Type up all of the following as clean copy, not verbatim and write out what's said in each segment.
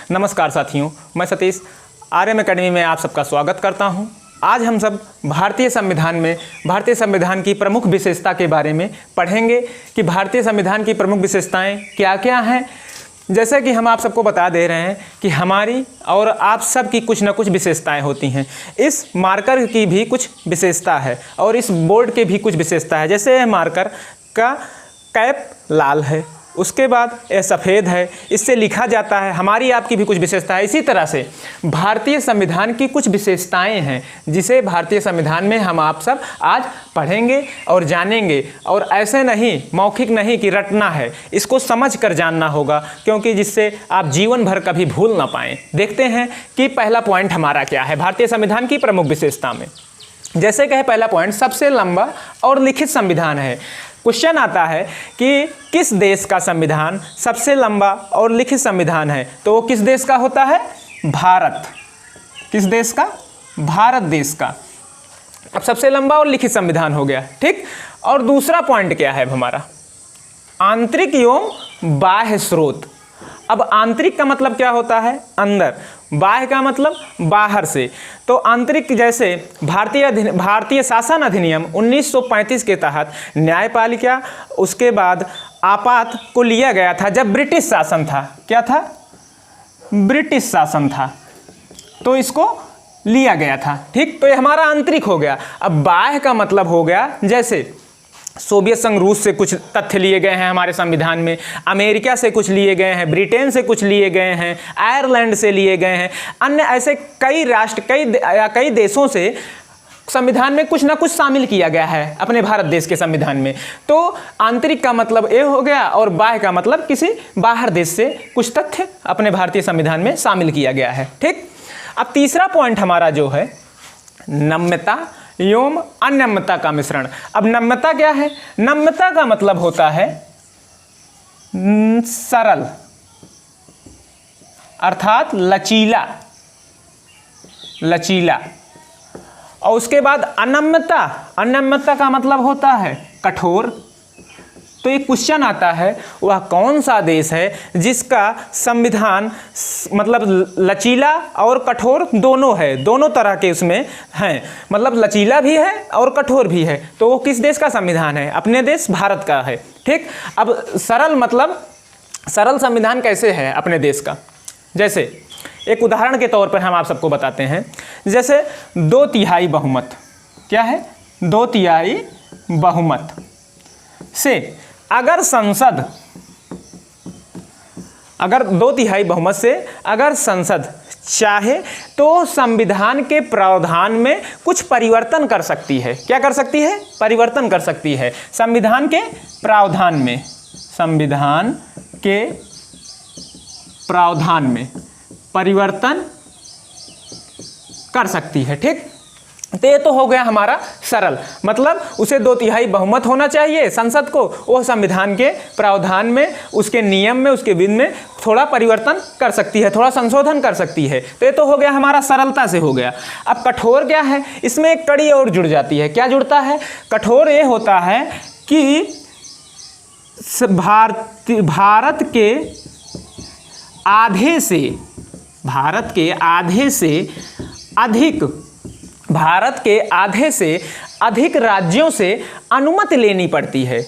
नमस्कार साथियों, मैं सतीश आर्यम एकेडमी में आप सबका स्वागत करता हूं। आज हम सब भारतीय संविधान की प्रमुख विशेषता के बारे में पढ़ेंगे कि भारतीय संविधान की प्रमुख विशेषताएं क्या क्या हैं। जैसे कि हम आप सबको बता दे रहे हैं कि हमारी और आप सब की कुछ न कुछ विशेषताएं होती हैं। इस मार्कर की भी कुछ विशेषता है और इस बोर्ड के भी कुछ विशेषता है। जैसे मार्कर का कैप लाल है, उसके बाद यह सफ़ेद है, इससे लिखा जाता है। हमारी आपकी भी कुछ विशेषता है। इसी तरह से भारतीय संविधान की कुछ विशेषताएं हैं जिसे भारतीय संविधान में हम आप सब आज पढ़ेंगे और जानेंगे। और ऐसे नहीं, मौखिक नहीं कि रटना है, इसको समझ कर जानना होगा, क्योंकि जिससे आप जीवन भर कभी भूल ना पाएँ। देखते हैं कि पहला पॉइंट हमारा क्या है भारतीय संविधान की प्रमुख विशेषता में। जैसे कहे पहला पॉइंट, सबसे लंबा और लिखित संविधान है। क्वेश्चन आता है कि किस देश का संविधान सबसे लंबा और लिखित संविधान है, तो वो किस देश का होता है? भारत। किस देश का? भारत देश का। अब सबसे लंबा और लिखित संविधान हो गया, ठीक। और दूसरा पॉइंट क्या है हमारा? आंतरिक एवं बाह्य स्रोत। अब आंतरिक का मतलब क्या होता है? अंदर। बाह्य का मतलब बाहर से। तो आंतरिक, जैसे भारतीय शासन अधिनियम 1935 के तहत न्यायपालिका, उसके बाद आपात को लिया गया था जब ब्रिटिश शासन था। क्या था? ब्रिटिश शासन था, तो इसको लिया गया था, ठीक। तो ये हमारा आंतरिक हो गया। अब बाह्य का मतलब हो गया, जैसे सोवियत संघ रूस से कुछ तथ्य लिए गए हैं हमारे संविधान में, अमेरिका से कुछ लिए गए हैं, ब्रिटेन से कुछ लिए गए हैं, आयरलैंड से लिए गए हैं, अन्य ऐसे कई राष्ट्र, कई देशों से संविधान में कुछ ना कुछ शामिल किया गया है अपने भारत देश के संविधान में। तो आंतरिक का मतलब ये हो गया और बाह्य का मतलब किसी बाहर देश से कुछ तथ्य अपने भारतीय संविधान में शामिल किया गया है, ठीक। अब तीसरा पॉइंट हमारा जो है, नम्यता एवं अनम्यता का मिश्रण। अब नम्यता क्या है? नम्यता का मतलब होता है सरल, अर्थात लचीला। और उसके बाद अनम्यता का मतलब होता है कठोर। तो एक क्वेश्चन आता है, वह कौन सा देश है जिसका संविधान मतलब लचीला और कठोर दोनों है, दोनों तरह के उसमें हैं, मतलब लचीला भी है और कठोर भी है। तो वो किस देश का संविधान है? अपने देश भारत का है, ठीक। अब सरल मतलब सरल संविधान कैसे है अपने देश का? जैसे एक उदाहरण के तौर पर हम आप सबको बताते हैं। जैसे 2/3 बहुमत। क्या है? 2/3 बहुमत से अगर 2/3 बहुमत से अगर संसद चाहे तो संविधान के प्रावधान में कुछ परिवर्तन कर सकती है। क्या कर सकती है? परिवर्तन कर सकती है। संविधान के प्रावधान में परिवर्तन कर सकती है, ठीक। तो ये तो हो गया हमारा सरल, मतलब उसे 2/3 बहुमत होना चाहिए संसद को, वो संविधान के प्रावधान में, उसके नियम में, उसके विधि में थोड़ा परिवर्तन कर सकती है, थोड़ा संशोधन कर सकती है। तो ये तो हो गया हमारा सरलता से हो गया। अब कठोर क्या है? इसमें एक कड़ी और जुड़ जाती है। क्या जुड़ता है? कठोर ये होता है कि भारत के आधे से अधिक राज्यों से अनुमति लेनी पड़ती है।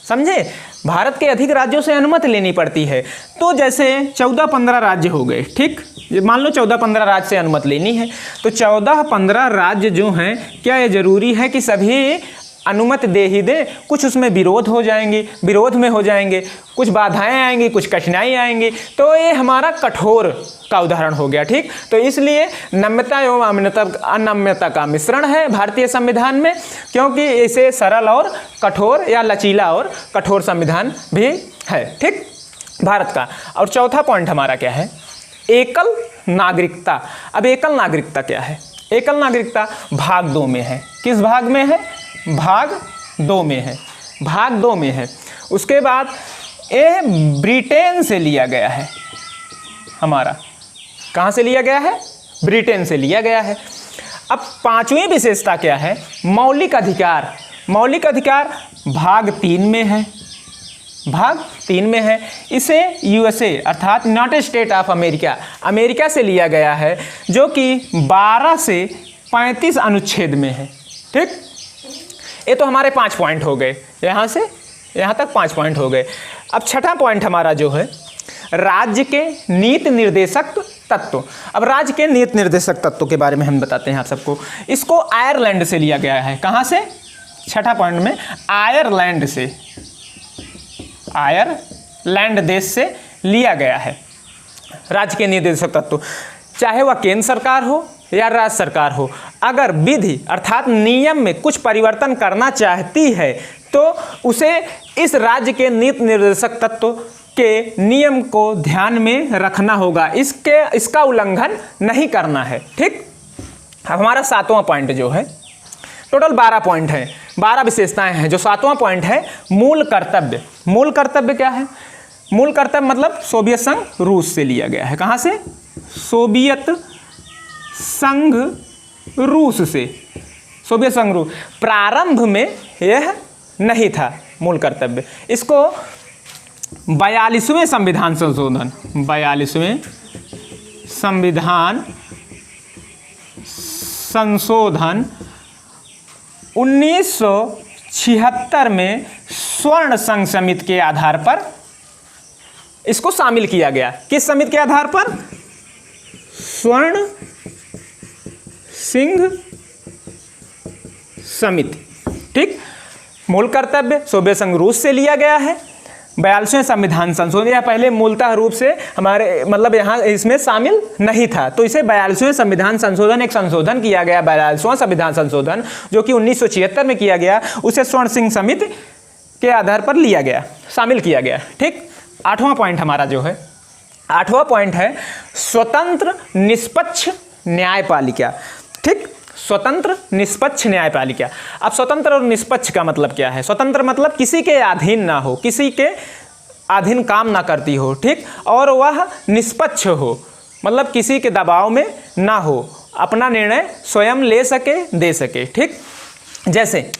समझे? भारत के अधिक राज्यों से अनुमति लेनी पड़ती है। तो जैसे 14-15 राज्य हो गए, ठीक। मान लो 14-15 राज्य से अनुमति लेनी है, तो 14-15 राज्य जो हैं, क्या ये जरूरी है कि सभी अनुमति दे ही दे? कुछ उसमें विरोध में हो जाएंगे, कुछ बाधाएं आएंगी, कुछ कठिनाई आएंगी। तो ये हमारा कठोर का उदाहरण हो गया, ठीक। तो इसलिए नम्यता एवं अनम्यता का मिश्रण है भारतीय संविधान में, क्योंकि इसे सरल और कठोर या लचीला और कठोर संविधान भी है, ठीक, भारत का। और चौथा पॉइंट हमारा क्या है? एकल नागरिकता। अब एकल नागरिकता क्या है? एकल नागरिकता भाग 2 में है। किस भाग में है? भाग 2 में है। उसके बाद ये ब्रिटेन से लिया गया है। हमारा कहाँ से लिया गया है? ब्रिटेन से लिया गया है। अब 5वीं विशेषता क्या है? मौलिक अधिकार। भाग 3 में है। भाग 3 में है। इसे यूएसए अर्थात यूनाइटेड स्टेट ऑफ अमेरिका से लिया गया है, जो कि 12 से 35 अनुच्छेद में है। ठीक, ये तो हमारे 5 पॉइंट हो गए, यहाँ से यहाँ तक 5 पॉइंट हो गए। अब छठा पॉइंट हमारा जो है राज्य के नीति निर्देशक तत्व। अब राज्य के नीति निर्देशक तत्व के बारे में हम बताते हैं आप सबको। इसको आयरलैंड से लिया गया है। कहाँ से? छठा पॉइंट में आयरलैंड से, आयरलैंड देश से लिया गया है राज्य के निर्देशक तत्व। चाहे वह केंद्र सरकार हो या राज्य सरकार हो, अगर विधि अर्थात नियम में कुछ परिवर्तन करना चाहती है तो उसे इस राज्य के नीति निर्देशक तत्व के नियम को ध्यान में रखना होगा, इसका उल्लंघन नहीं करना है। ठीक, अब हमारा 7वां पॉइंट जो है, टोटल 12 पॉइंट है, 12 विशेषताएं हैं। जो 7वां पॉइंट है मूल कर्तव्य। मूल कर्तव्य क्या है? मूल कर्तव्य मतलब सोवियत संघ रूस से लिया गया है। कहाँ से? सोवियत संघ रूस से। सोवियत संघ रूस प्रारंभ में यह नहीं था मूल कर्तव्य। इसको 42वें संविधान संशोधन, 42वें संविधान संशोधन 1976 में स्वर्ण संघ समिति के आधार पर इसको शामिल किया गया। किस समिति के आधार पर? स्वर्ण सिंह समिति। ठीक, मूल कर्तव्य सोवियत संघ रूस से लिया गया है। 42वें संविधान संशोधन, यह पहले मूलतः रूप से हमारे मतलब यहाँ इसमें शामिल नहीं था, तो इसे 42वें संविधान संशोधन, एक संशोधन किया गया 42वां संविधान संशोधन जो कि 1976 में किया गया, उसे स्वर्ण सिंह समिति के आधार पर लिया गया, शामिल किया गया। ठीक, 8वां पॉइंट हमारा जो है, 8वां पॉइंट है स्वतंत्र निष्पक्ष न्यायपालिका। ठीक, स्वतंत्र निष्पक्ष न्यायपालिका। अब स्वतंत्र और निष्पक्ष का मतलब क्या है? स्वतंत्र मतलब किसी के अधीन ना हो, किसी के अधीन काम ना करती हो। ठीक, और वह निष्पक्ष हो मतलब किसी के दबाव में ना हो, अपना निर्णय स्वयं ले सके, दे सके। ठीक, जैसे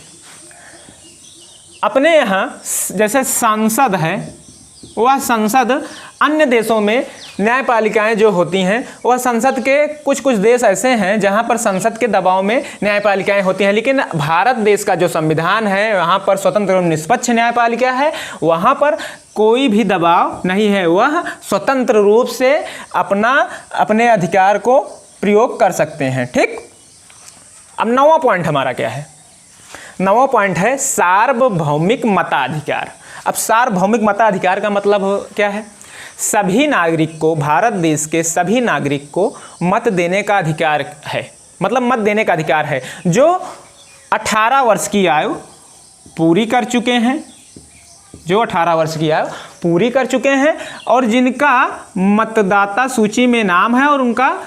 अपने यहाँ जैसे संसद है, वह संसद अन्य देशों में न्यायपालिकाएं जो होती हैं वह संसद के कुछ देश ऐसे हैं जहां पर संसद के दबाव में न्यायपालिकाएं होती हैं, लेकिन भारत देश का जो संविधान है वहां पर स्वतंत्र और निष्पक्ष न्यायपालिका है, वहां पर कोई भी दबाव नहीं है, वह स्वतंत्र रूप से अपने अधिकार को प्रयोग कर सकते हैं। ठीक, अब 9वां पॉइंट हमारा क्या है? 9वां पॉइंट है सार्वभौमिक मताधिकार। अब सार्वभौमिक मताधिकार का मतलब क्या है? सभी नागरिक को, भारत देश के सभी नागरिक को मत देने का अधिकार है, मतलब मत देने का अधिकार है, जो 18 वर्ष की आयु पूरी कर चुके हैं, जो 18 वर्ष की आयु पूरी कर चुके हैं और जिनका मतदाता सूची में नाम है और उनका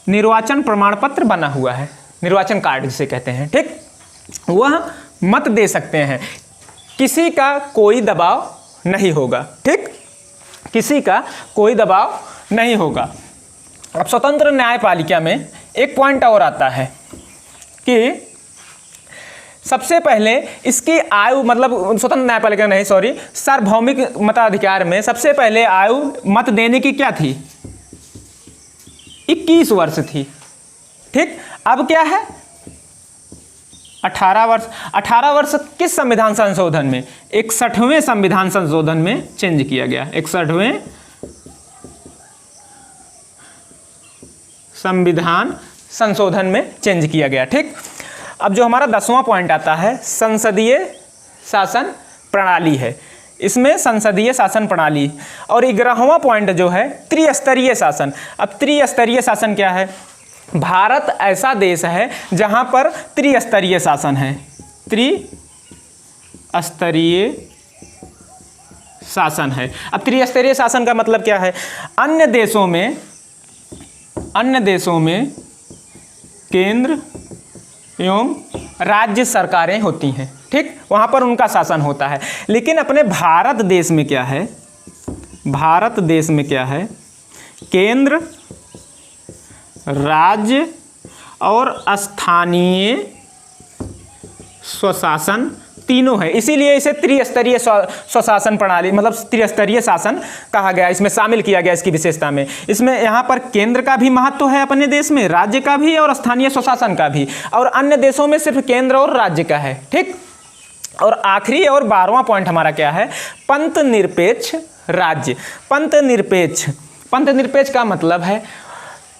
निर्वाचन प्रमाण पत्र बना हुआ है, निर्वाचन कार्ड जिसे कहते हैं। ठीक, वह मत दे सकते हैं, किसी का कोई दबाव नहीं होगा। ठीक, किसी का कोई दबाव नहीं होगा। अब स्वतंत्र न्यायपालिका में एक पॉइंट और आता है कि सबसे पहले इसकी आयु मतलब स्वतंत्र न्यायपालिका नहीं, सॉरी, सार्वभौमिक मताधिकार में सबसे पहले आयु मत देने की क्या थी? 21 वर्ष थी। ठीक, अब क्या है? 18 वर्ष। 18 वर्ष किस संविधान संशोधन में? 61वें संविधान संशोधन में चेंज किया गया। 61वें संविधान संशोधन में चेंज किया गया। ठीक, अब जो हमारा 10वां पॉइंट आता है संसदीय शासन प्रणाली है। इसमें संसदीय शासन प्रणाली। और 11वां पॉइंट जो है त्रिस्तरीय शासन। अब त्रिस्तरीय शासन क्या है? भारत ऐसा देश है जहां पर त्रिस्तरीय शासन है। त्रिस्तरीय शासन है। अब त्रिस्तरीय शासन का मतलब क्या है? अन्य देशों में केंद्र एवं राज्य सरकारें होती हैं। ठीक, वहां पर उनका शासन होता है, लेकिन अपने भारत देश में क्या है? भारत देश में क्या है? केंद्र, राज्य और स्थानीय स्वशासन तीनों है, इसीलिए इसे त्रिस्तरीय स्वशासन प्रणाली मतलब त्रिस्तरीय शासन कहा गया, इसमें शामिल किया गया इसकी विशेषता में। इसमें यहाँ पर केंद्र का भी महत्व है अपने देश में, राज्य का भी और स्थानीय स्वशासन का भी, और अन्य देशों में सिर्फ केंद्र और राज्य का है। ठीक, और आखिरी और 12वां पॉइंट हमारा क्या है, पंथ निरपेक्ष राज्य। पंथ निरपेक्ष का मतलब है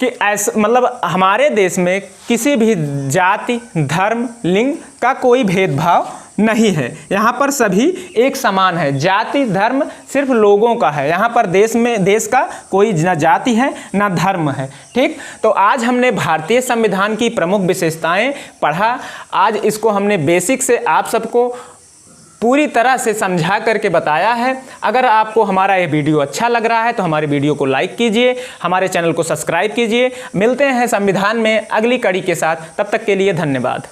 कि ऐसा मतलब हमारे देश में किसी भी जाति, धर्म, लिंग का कोई भेदभाव नहीं है, यहाँ पर सभी एक समान है। जाति धर्म सिर्फ लोगों का है, यहाँ पर देश का कोई ना जाति है ना धर्म है। ठीक, तो आज हमने भारतीय संविधान की प्रमुख विशेषताएं पढ़ा। आज इसको हमने बेसिक से आप सबको पूरी तरह से समझा करके बताया है। अगर आपको हमारा ये वीडियो अच्छा लग रहा है तो हमारे वीडियो को लाइक कीजिए, हमारे चैनल को सब्सक्राइब कीजिए। मिलते हैं संविधान में अगली कड़ी के साथ, तब तक के लिए धन्यवाद।